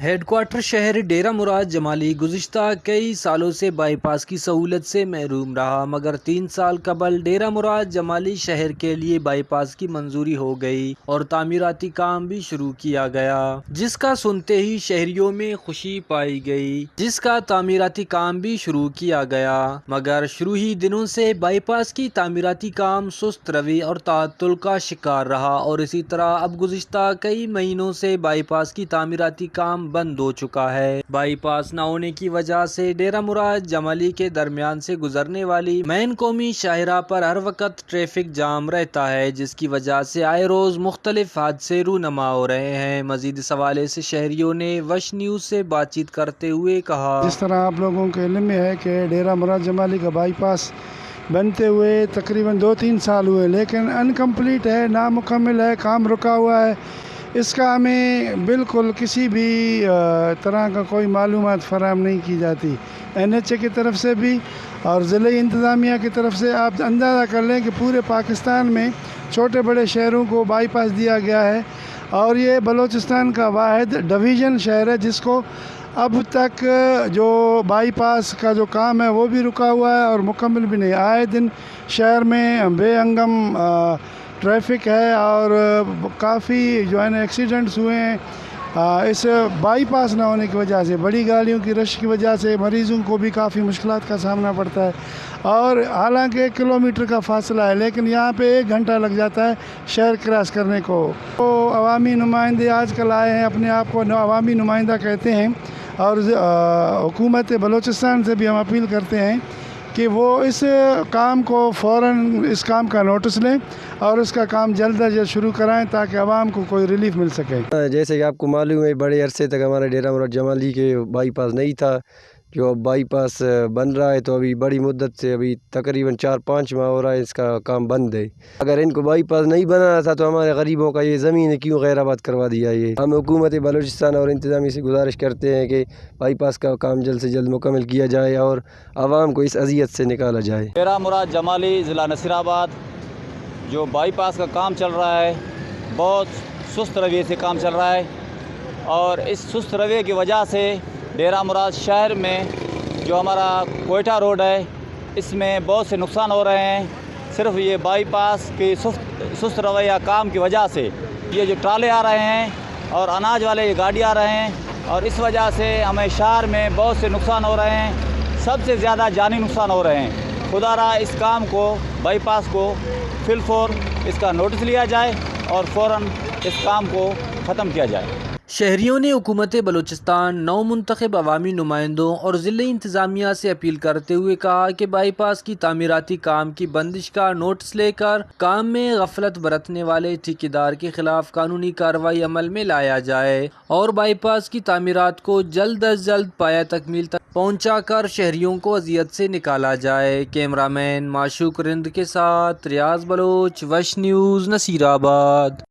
Head quarter شہر ڈیرہ مراد جمالی گزشتہ کئی سالوں سے بائی پاس کی سہولت سے محروم رہا، مگر 3 سال قبل ڈیرہ مراد جمالی شہر کے لیے بائی پاس کی منظوری ہو گئی اور تعمیراتی کام بھی شروع کیا گیا، جس کا سنتے ہی شہریوں میں خوشی پائی گئی، مگر شروع ہی دنوں سے بائی پاس کی تعمیراتی کام سست روی اور تعطل کا شکار رہا اور اسی طرح اب گزشتہ کئی مہینوں سے بائی پاس کی تعمیراتی کام بند ہو چکا ہے۔ بائی پاس نہ ہونے کی وجہ سے ڈیرہ مراد جمالی کے درمیان سے گزرنے والی مین قومی شاہراہ پر ہر وقت ٹریفک جام رہتا ہے، جس کی وجہ سے آئے روز مختلف حادثے رونما ہو رہے ہیں۔ مزید اس حوالے سے شہریوں نے وش نیوز سے بات چیت کرتے ہوئے کہا، جس طرح آپ لوگوں کے علم میں ہے کہ ڈیرہ مراد جمالی کا بائی پاس بنتے ہوئے تقریباً 2-3 سال ہوئے، لیکن انکمپلیٹ ہے، نامکمل ہے، کام رکا ہوا ہے۔ اس کا ہمیں بالکل کسی بھی طرح کا کوئی معلومات فراہم نہیں کی جاتی، NHA کی طرف سے بھی اور ضلعی انتظامیہ کی طرف سے۔ آپ اندازہ کر لیں کہ پورے پاکستان میں چھوٹے بڑے شہروں کو بائی پاس دیا گیا ہے اور یہ بلوچستان کا واحد ڈویژن شہر ہے جس کو اب تک جو بائی پاس کا جو کام ہے وہ بھی رکا ہوا ہے اور مکمل بھی نہیں۔ آئے دن شہر میں بے ہنگم ٹریفک ہے اور کافی جو ہے نا ایکسیڈنٹس ہوئے ہیں اس بائی پاس نہ ہونے کی وجہ سے۔ بڑی گاڑیوں کی رش کی وجہ سے مریضوں کو بھی کافی مشکلات کا سامنا پڑتا ہے اور حالانکہ 1 کلومیٹر کا فاصلہ ہے، لیکن یہاں پہ 1 گھنٹہ لگ جاتا ہے شہر کراس کرنے کو۔ تو عوامی نمائندے آج کل آئے ہیں، اپنے آپ کو عوامی نمائندہ کہتے ہیں اور حکومت بلوچستان سے بھی ہم اپیل کرتے ہیں کہ وہ اس کام کو فوراً اس کام کا نوٹس لیں اور اس کا کام جلد از جلد شروع کرائیں تاکہ عوام کو کوئی ریلیف مل سکے۔ جیسے کہ آپ کو معلوم ہے بڑے عرصے تک ہمارے ڈیرہ مراد جمالی کے بائی پاس نہیں تھا، جو اب بائی پاس بن رہا ہے تو ابھی بڑی مدت سے ابھی تقریباً 4-5 ماہ ہو رہا ہے اس کا کام بند ہے۔ اگر ان کو بائی پاس نہیں بنانا تھا تو ہمارے غریبوں کا یہ زمین کیوں غیر آباد کروا دیا؟ یہ ہم حکومت بلوچستان اور انتظامیہ سے گزارش کرتے ہیں کہ بائی پاس کا کام جلد سے جلد مکمل کیا جائے اور عوام کو اس اذیت سے نکالا جائے۔ ڈیرہ مراد جمالی ضلع نصیر آباد جو بائی پاس کا کام چل رہا ہے بہت سست رویے سے کام چل رہا ہے اور اس سست رویے کی وجہ سے ڈیرہ مراد شہر میں جو ہمارا کوئٹہ روڈ ہے اس میں بہت سے نقصان ہو رہے ہیں۔ صرف یہ بائی پاس کی سست رویہ کام کی وجہ سے یہ جو ٹرالے آ رہے ہیں اور اناج والے یہ گاڑی آ رہے ہیں اور اس وجہ سے ہمیں شہر میں بہت سے نقصان ہو رہے ہیں، سب سے زیادہ جانی نقصان ہو رہے ہیں۔ خدا را اس کام کو بائی پاس کو فی الفور اس کا نوٹس لیا جائے اور فوراً اس کام کو ختم کیا جائے۔ شہریوں نے حکومت بلوچستان، نو منتخب عوامی نمائندوں اور ضلعی انتظامیہ سے اپیل کرتے ہوئے کہا کہ بائی پاس کی تعمیراتی کام کی بندش کا نوٹس لے کر کام میں غفلت برتنے والے ٹھیکیدار کے خلاف قانونی کارروائی عمل میں لایا جائے اور بائی پاس کی تعمیرات کو جلد از جلد پایہ تکمیل تک پہنچا کر شہریوں کو اذیت سے نکالا جائے۔ کیمرہ مین معشوق رند کے ساتھ ریاض بلوچ، وش نیوز، نصیر آباد۔